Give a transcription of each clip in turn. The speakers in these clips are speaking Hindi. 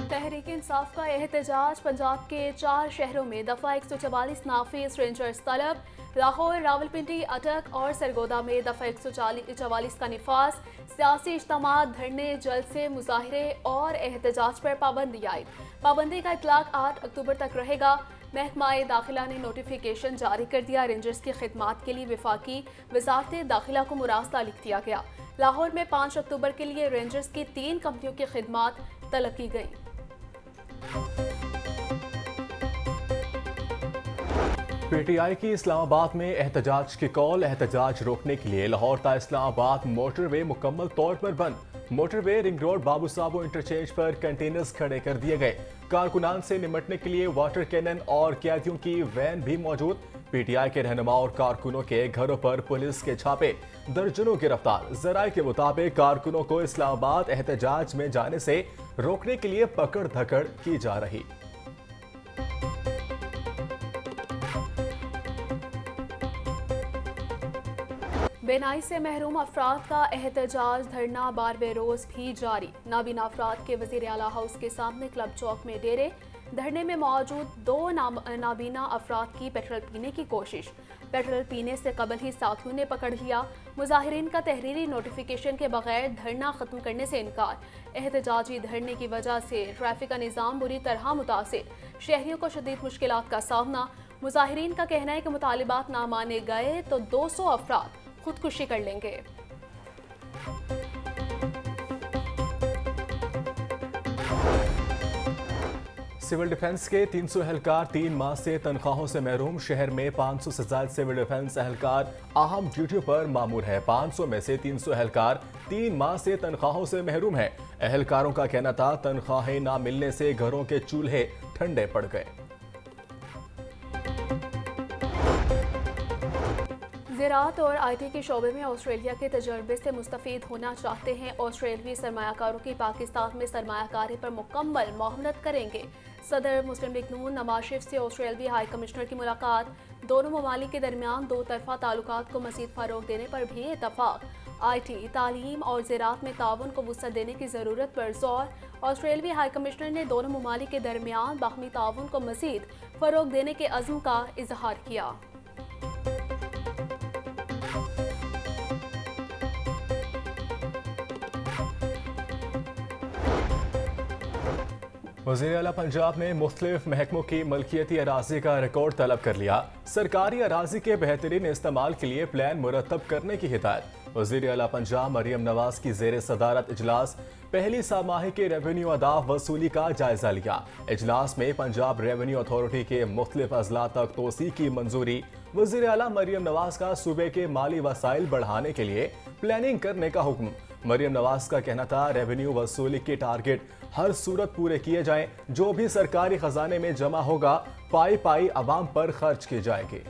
तहरीक इंसाफ का एहतजाज। पंजाब के 4 शहरों में दफा 144 नाफिज रेंजर्स तलब। लाहौर, रावलपिंडी, अटक और सरगोदा में दफा 144 का निफाज। सियासी इज्तिमात, धरने, जलसे, मुजाहरे और एहतजाज पर पाबंदी आयद। पाबंदी का इतलाक 8 अक्टूबर तक रहेगा। महकमा-ए दाखिला ने नोटिफिकेशन जारी कर दिया। रेंजर्स की खिदमात के लिए वफाकी वजारत दाखिला को मुरासला लिख दिया गया। लाहौर में 5 अक्टूबर के लिए रेंजर्स की 3 कंपनियों की खिदमात तलब की गई। पीटीआई की इस्लामाबाद में एहतजाज की कॉल। एहतजाज रोकने के लिए लाहौर ता इस्लामाबाद मोटरवे मुकम्मल तौर पर बंद। मोटरवे, रिंग रोड, बाबू साबो इंटरचेंज पर कंटेनर्स खड़े कर दिए गए। कारकुनान से निपटने के लिए वाटर कैनन और कैदियों की वैन भी मौजूद। पीटीआई के रहनुमा और कारकुनों के घरों पर पुलिस के छापे, दर्जनों गिरफ्तार। जराये के मुताबिक कारकुनों को इस्लामाबाद एहतजाज में जाने से रोकने के लिए पकड़ धकड़ की जा रही। बेनाई से महरूम अफराद का एहतजाज, धरना बारहवें रोज भी जारी। नाबीना अफराद के वजीर आला हाउस के सामने क्लब चौक में डेरे। धरने में मौजूद 2 नाबीना अफराद की पेट्रोल पीने की कोशिश। पेट्रोल पीने से कबल ही साथियों ने पकड़ लिया। मुजाहिरीन का तहरीरी नोटिफिकेशन के बगैर धरना खत्म करने से इनकार। एहतजाजी धरने की वजह से ट्रैफिक का निज़ाम बुरी तरह मुतासिर। शहरियों को शदीद मुश्किलात का सामना। मुजाहिरीन का कहना है कि मुतालिबात ना माने गए तो 200 अफराद खुदकुशी कर लेंगे। सिविल डिफेंस के 300 एहलकार 3 माह से तनख्वाहों से महरूम। शहर में 500 से ज्यादा सिविल डिफेंस एहलकार अहम ड्यूटियों पर मामूर है। 500 में से 300 एहलकार 3 माह से तनख्वाहों से महरूम है। एहलकारों का कहना था तनख्वाहें ना मिलने से घरों के चूल्हे ठंडे पड़ गए। ज़राअत और IT के शोबे में ऑस्ट्रेलिया के तजर्बे से मुस्तफ़ीद होना चाहते हैं। ऑस्ट्रेलवी सरमायाकारों की पाकिस्तान में सरमायाकारी पर मुकम्मल मोहम्मत करेंगे। सदर मुस्लिम लीग नून नवाज शरीफ से ऑस्ट्रेलवी हाई कमिश्नर की मुलाकात। दोनों ममालिक के दरमियान 2 तरफा ताल्लुकात को मज़ीद फ़रोग़ देने पर भी इत्तफ़ाक़। IT, तालीम और ज़राअत में ताउन को वुसअत देने की ज़रूरत पर ज़ोर। ऑस्ट्रेलवी हाई कमिश्नर ने दोनों ममालिक के दरमियान बाहमी ताउन को मज़ीद फ़रोग़ देने के अज़्म का इज़हार किया। वज़ीर आला पंजाब ने मुख्तलिफ महकमों की मलकियती अराजी का रिकॉर्ड तलब कर लिया। सरकारी अराजी के बेहतरीन इस्तेमाल के लिए प्लान मुरतब करने की हिदायत। वज़ीर आला पंजाब मरियम नवाज की ज़ेर सदारत इजलास पहली सामाही के रेवेन्यू अदा वसूली का जायजा लिया। इजलास में पंजाब रेवेन्यू अथॉरिटी के मुख्तलिफ अजला तक तोसी की मंजूरी। वज़ीर आला मरियम नवाज का सूबे के माली वसाइल बढ़ाने के लिए प्लानिंग करने का हुक्म। मरियम नवाज का कहना था रेवेन्यू वसूली के टारगेट हर सूरत पूरे किए जाएं। जो भी सरकारी खजाने में जमा होगा पाई पाई अवाम पर खर्च की जाएगी।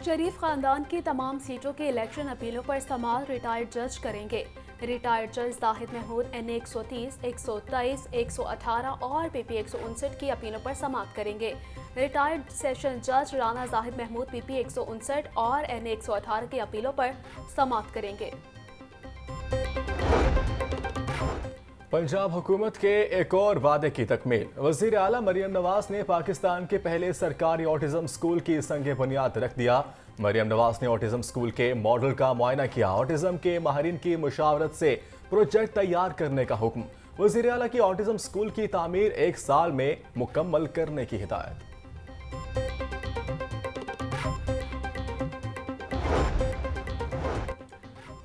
शरीफ खानदान की तमाम सीटों के इलेक्शन अपीलों पर समाअत रिटायर्ड जज करेंगे। रिटायर्ड जज जाहिद महमूद NA 130, 123, 118 और PP 159 की अपीलों पर समाअत करेंगे। रिटायर्ड सेशन जज राना जाहिद महमूद PP 159 और NA 118 की अपीलों पर समाअत करेंगे। पंजाब हुकूमत के एक और वादे की तकमील। वज़ीर आला मरियम नवाज ने पाकिस्तान के पहले सरकारी ऑटिज्म स्कूल की संग बुनियाद रख दिया। मरियम नवाज ने ऑटिज्म स्कूल के मॉडल का मुआयना किया। ऑटिज्म के माहिरीन की मुशावरत से प्रोजेक्ट तैयार करने का हुक्म। वज़ीर आला की ऑटिज्म स्कूल की तामीर 1 साल में मुकम्मल करने की हिदायत।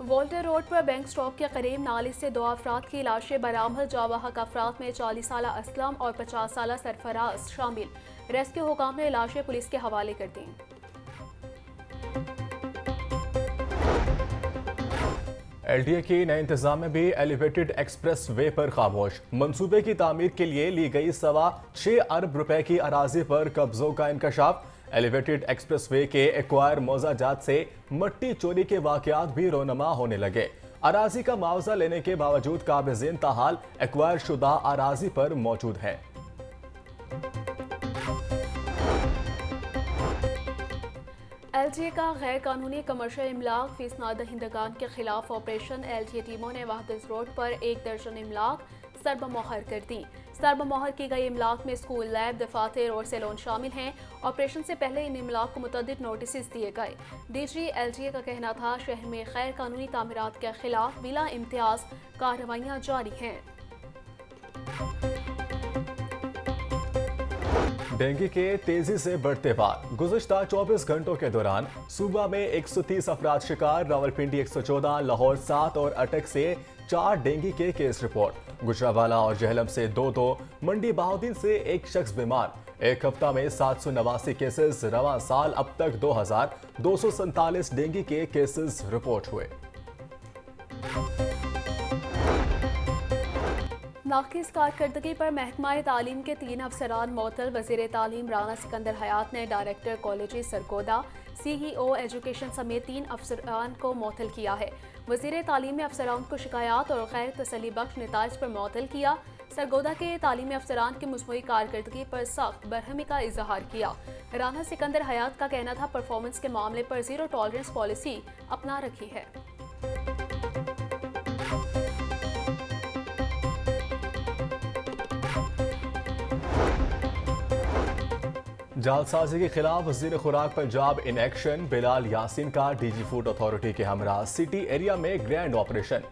वोल्टर रोड पर बैंक स्टॉप के करीब नाले से 2 अफराद की लाशें बरामद। जावाहक अफराद में 40 साला असलम और 50 साला सरफराज शामिल। रेस्क्यू हुकाम ने लाशें पुलिस के हवाले कर दी। LDA की नए इंतजाम में भी एलिवेटेड एक्सप्रेस वे पर खामोश। मंसूबे की तामीर के लिए ली गई 6.25 अरब रुपए की अराजी पर कब्जों का इंकशाफ। एलिवेटेड एक्सप्रेस वे के एक्वायर मौजाजात से मट्टी चोरी के वाकयात भी रोनमा होने लगे। अराजी का मुआवजा लेने के बावजूद काबिज़ीन ताहाल एक्वायर शुदा अराजी पर मौजूद है। LTA का गैर कानूनी कमर्शियल इमलाक फीसना दहिंदगान के खिलाफ ऑपरेशन LTA टीमों ने वहदत रोड पर 1 दर्जन इमलाक सरबमोहर कर दी। सरबमोहर की गई इमलाक में स्कूल, लैब, दफातर और सैलून शामिल हैं। ऑपरेशन से पहले इन इमलाक को मुतअद्दिद नोटिस दिए गए। DG LTA का कहना था शहर में गैर कानूनी तामीरात के खिलाफ बिला इम्तियाज कार्रवाइयाँ जारी हैं। डेंगू के तेजी से बढ़ते वार। गुज़िश्ता 24 घंटों के दौरान सूबा में 130 अफराद शिकार, रावलपिंडी 114, लाहौर 7 और अटक से 4 डेंगू के केस रिपोर्ट। गुजरावाला और जहलम से 2-2, मंडी बहाउद्दीन से 1 शख्स बीमार। एक हफ्ता में 789 केसेस। रवां साल अब तक 2247 डेंगू के केसेस रिपोर्ट हुए। नाकिस कारकर्दगी पर महकमा तालीम के 3 अफसरान मअतल। वज़ीर तालीम राना सिकंदर हयात ने director college Sargodha, CEO education समेत 3 अफसरान को मअतल किया है। वज़ीर तालीम ने अफसरान को शिकायत और गैर तसल्ली बख्श नताइज पर मअतल किया। सरगोदा के तालीमी अफसरान की मजमूई कारकर्दगी पर सख्त बरहमी का इजहार किया। राना सिकंदर हयात का कहना था परफॉर्मेंस के मामले पर जीरो टॉलरेंस पॉलिसी अपना रखी है। जालसाजी के खिलाफ वज़ीर खुराक पंजाब इन एक्शन। बिलाल यासीन का DG फूड अथॉरिटी के हमरा सिटी एरिया में ग्रैंड ऑपरेशन।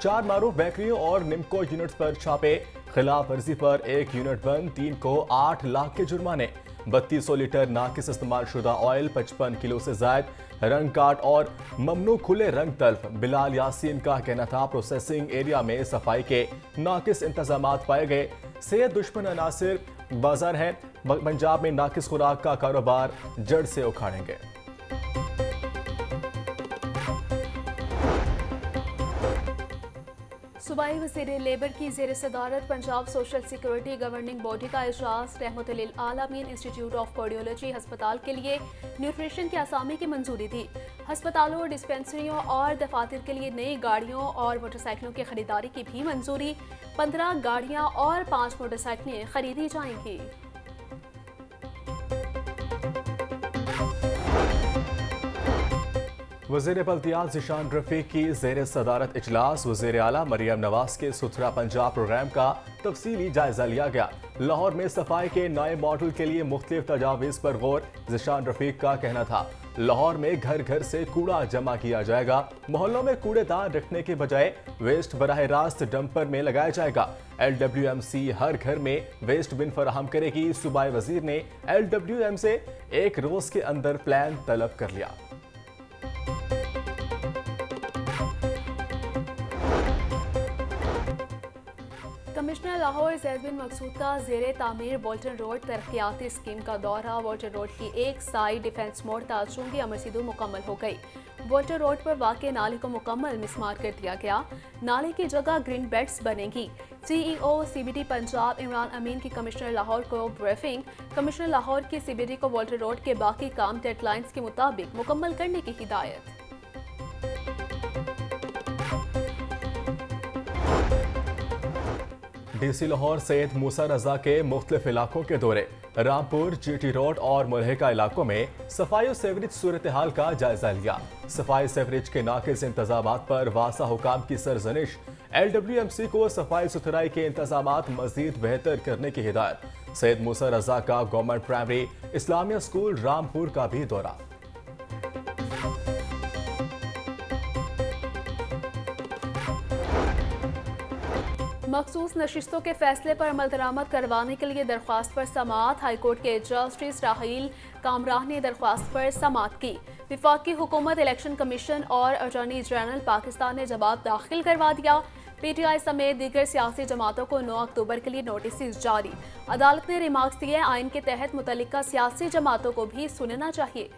4 मारूफ बेकरियों और निम्को यूनिट्स पर छापे। खिलाफ वर्जी पर 1 यूनिट बंद, 3 को 8 लाख के जुर्माने। 3200 लीटर नाकिस इस्तेमाल शुदा ऑयल, 55 किलो से जायद रंग काट और ममनू खुले रंग तल्फ। बिलाल यासीन का कहना था प्रोसेसिंग एरिया में सफाई के नाकिस इंतजामात पाए गए। सेहत दुश्मन अनासिर बाजार है। पंजाब में नाकिस खुराक का कारोबार जड़ से उखाड़ेंगे। सूबाई वज़ीर लेबर की ज़ेर सदारत Punjab social security governing body का इजलास। रहमतुल आलमीन इंस्टीट्यूट ऑफ कार्डियोलॉजी अस्पताल के लिए न्यूट्रिशन के असामी की मंजूरी दी। अस्पतालों, डिस्पेंसरियों और दफातर के लिए नई गाड़ियों और मोटरसाइकिलों की खरीदारी की भी मंजूरी। 15 गाड़ियां और 5 मोटरसाइकिलें खरीदी जाएंगी। वज़ीर बल्दियात ज़िशान रफ़ीक की ज़ेर सदारत इजलास। वज़ीर आला मरियम नवाज के सुथरा पंजाब प्रोग्राम का तफसीली जायजा लिया गया। लाहौर में सफाई के नए मॉडल के लिए मुख्तलिफ तजावीज़ पर गौर। ज़िशान रफ़ीक का कहना था लाहौर में घर घर से कूड़ा जमा किया जाएगा। मोहल्लों में कूड़ेदान रखने के बजाय वेस्ट बराह रास्त डंपर में लगाया जाएगा। LWMC हर घर में वेस्ट बिन फराहम करेगी। सूबाई वज़ीर ने LWM से 1 रोज के अंदर प्लान तलब कर लिया। कमिश्नर लाहौर ज़ैद बिन मकसूद का ज़ेरे तामीर वॉल्टन रोड तरक्याती स्कीम का दौरा। वॉल्टन रोड की एक साइड डिफेंस मोड़ ताजूंगी अमरसीदू मुकम्मल हो गई। वॉल्टन रोड पर वाक़ नाले को मुकम्मल मिसमार कर दिया गया। नाले की जगह ग्रीन बेड्स बनेंगी। CEO CBD पंजाब इमरान अमीन की कमिश्नर लाहौर को ब्रीफिंग। कमिश्नर लाहौर की CBD को वॉल्टन रोड के बाकी काम डेडलाइंस के मुताबिक मुकम्मल करने की हिदायत। DC लाहौर सैयद मूसा रजा के मुख्तलिफ इलाकों के दौरे। रामपुर, GT रोड और मुल्हिका इलाकों में सफाई और सेवरेज सूरत हाल का जायजा लिया। सफाई सेवरेज के नाकिस इंतजामात पर वासा हुकाम की सरजनिश। LWMC को सफाई सुथराई के इंतजामात मजीद बेहतर करने की हिदायत। सैयद मूसा रजा का government primary Islamia school Rampur का भी दौरा। मखसूस नशिस्तों के फैसले पर अमल दरामद करवाने के लिए दरख्वास्त पर समाअत। हाईकोर्ट के जस्टिस राहील कामरान ने दरख्वास्त पर समाअत की। विफाकी हुकूमत, इलेक्शन कमीशन और अटॉर्नी जनरल पाकिस्तान ने जवाब दाखिल करवा दिया। PTI समेत दीगर सियासी जमातों को 9 अक्टूबर के लिए नोटिस जारी। अदालत ने रिमार्क्स दिए आइन के तहत मुतल्लिका सियासी जमातों को भी सुनना चाहिए।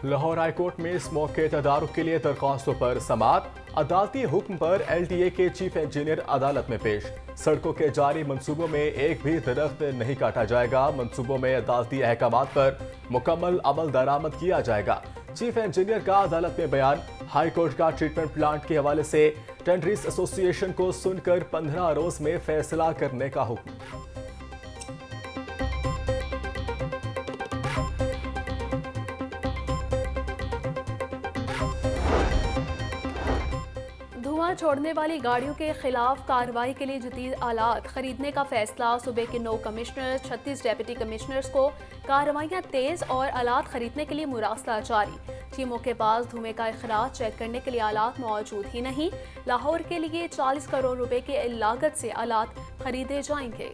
लाहौर हाईकोर्ट में स्मोक के तदारुक के लिए दरख्वास्तों पर समाअत। अदालती हुक्म पर LTA के चीफ इंजीनियर अदालत में पेश। सड़कों के जारी मंसूबों में एक भी दरख्त नहीं काटा जाएगा। मंसूबों में अदालती अहकामात पर मुकम्मल अमल दरामद किया जाएगा। चीफ इंजीनियर का अदालत में बयान। हाई कोर्ट का ट्रीटमेंट प्लांट के हवाले से टेंडरीज एसोसिएशन को सुनकर 15 रोज में फैसला करने का हुक्म। धुआं छोड़ने वाली गाड़ियों के खिलाफ कार्रवाई के लिए जदीद आलात खरीदने का फैसला। सूबे के 9 कमिश्नर 36 डेप्यूटी कमिश्नर्स को कार्रवाइयां तेज और आलात खरीदने के लिए मुरासला जारी। टीमों के पास धुएं का अखराज चेक करने के लिए आलात मौजूद ही नहीं। लाहौर के लिए 40 करोड़ रुपए की लागत से आलात खरीदे जाएंगे।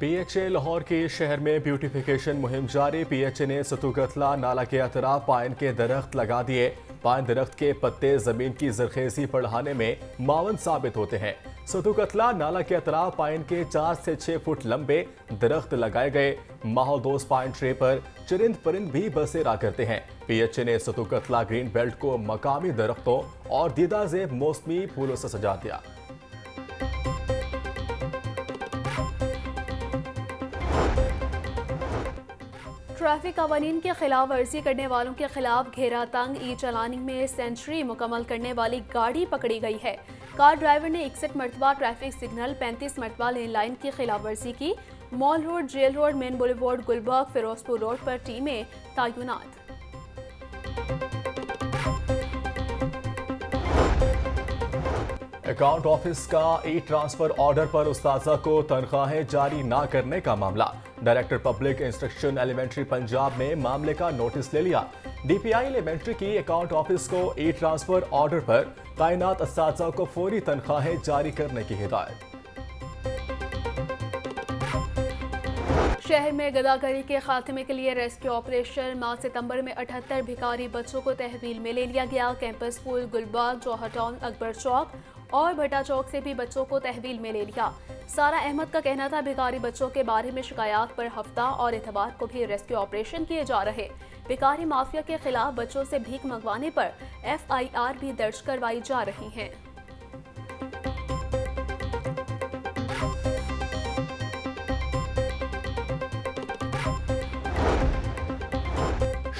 PHA लाहौर के शहर में ब्यूटिफिकेशन मुहिम जारी। PHA ने सतुगतला नाला के अतराफ पाइन के दरख्त लगा दिए। पाइन दरख्त के पत्ते जमीन की जरखेजी बढ़ाने में मावन साबित होते हैं। सतुगतला नाला के अतराफ पाइन के 4 से 6 फुट लंबे दरख्त लगाए गए। माहौल दोस्त पाइन ट्रे पर चरिंद परिंद भी बसेरा करते हैं। PHA ने सतुगतला ग्रीन बेल्ट को मकामी दरख्तों और दीदा ज़ेब मौसमी फूलों से सजा दिया। ट्रैफिक कवानीन की खिलाफ वर्जी करने वालों के खिलाफ घेरा तंग ई चलानिंग में सेंचुरी मुकम्मल करने वाली गाड़ी पकड़ी गई है। कार ड्राइवर ने 61 मरतबा ट्रैफिक सिग्नल, 35 मरतबा लेन लाइन की खिलाफ वर्जी की। Mall road, jail road, main boulevard, Gulberg, Ferozepur road पर टीमें तैनात। अकाउंट ऑफिस का ई-ट्रांसफर ऑर्डर पर उस्ताजा को तनख्वाहें जारी न करने का मामला। Director public instruction elementary Punjab ने मामले का नोटिस ले लिया। DPI एलिमेंट्री की अकाउंट ऑफिस को ई-ट्रांसफर ऑर्डर पर तैनात उस्ताजा को फौरी तनख्वाहें जारी करने की हिदायत। शहर में गदागरी के खात्मे के लिए रेस्क्यू ऑपरेशन। माह सितंबर में 78 भिखारी बच्चों को तहवील में ले लिया गया। कैंपस स्कूल, गुलबर्ग, जौहर टाउन, अकबर चौक और भट्टा चौक से भी बच्चों को तहवील में ले लिया। सारा अहमद का कहना था भिखारी बच्चों के बारे में शिकायत पर हफ्ता और इतवार को भी रेस्क्यू ऑपरेशन किए जा रहे। भिखारी माफिया के खिलाफ बच्चों से भीख मंगवाने पर FIR भी दर्ज करवाई जा रही हैं।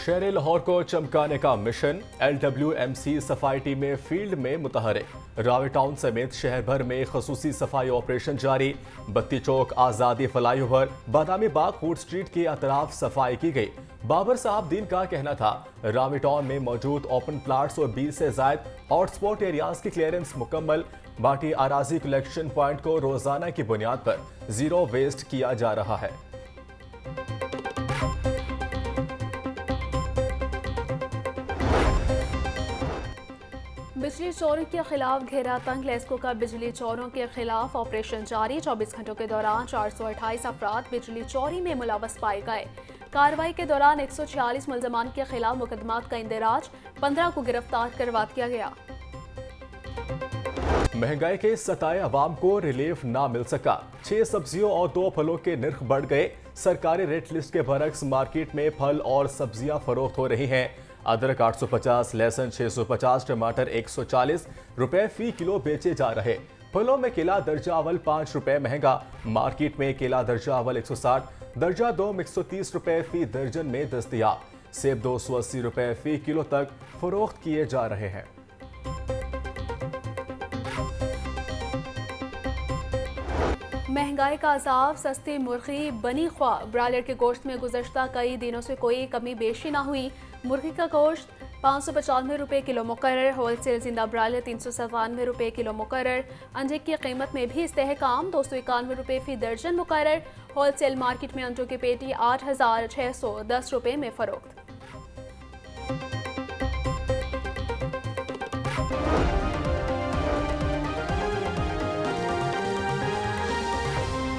शहर लाहौर को चमकाने का मिशन। LWMC सफाई टीमें फील्ड में मुतहरिक। रावे टाउन समेत शहर भर में खसूसी सफाई ऑपरेशन जारी। बत्ती चौक, आज़ादी flyover, Badami Bagh, food street के अतराफ सफाई की गई। बाबर साहब दीन का कहना था रावे टाउन में मौजूद ओपन प्लाट्स और 20 से जायद हॉटस्पॉट एरियाज की क्लियरेंस मुकम्मल। बाटी अराजी कलेक्शन पॉइंट को रोजाना की बुनियाद पर जीरो वेस्ट किया जा रहा है। बिजली चोरों के खिलाफ घेरा तंग। लेस्को का बिजली चोरों के खिलाफ ऑपरेशन जारी। 24 घंटों के दौरान 428 अफराद बिजली चोरी में मुलव्वस पाए गए। कार्रवाई के दौरान 146 मुलजमान के खिलाफ मुकदमात का इंदराज, 15 को गिरफ्तार करवा दिया गया। महंगाई के सताए अवाम को रिलीफ ना मिल सका। 6 सब्जियों और 2 फलों के निर्ख बढ़ गए। सरकारी रेट लिस्ट के बरक्स मार्केट में फल और सब्जियां फरोख्त हो रही हैं। अदरक 850, लहसुन 650, टमाटर 140 रुपए फी किलो बेचे जा रहे। फलों में केला दर्जा अव्वल 5 रुपए महंगा। मार्केट में केला दर्जा अव्वल 160, दर्जा 2 में 130 रुपए फी दर्जन में दस्तयाब। सेब 280 रुपए फी किलो तक फरोख्त किए जा रहे हैं। महंगाई का अजाब, सस्ती मुर्गी बनी ख्वाह। ब्रायलर के गोश्त में गुज़श्ता कई दिनों से कोई कमी बेशी ना हुई। मुर्गी का गोश्त 595 रुपये किलो मुकर्रर। होलसेल जिंदा ब्रायलर 397 रुपये किलो मुकर्रर। अंडे की कीमत में भी इस्तेहकाम, 291 रुपये फी दर्जन मुकर्रर। होलसेल मार्केट में अंडों की पेटी 8610 रुपये में फरोख्त।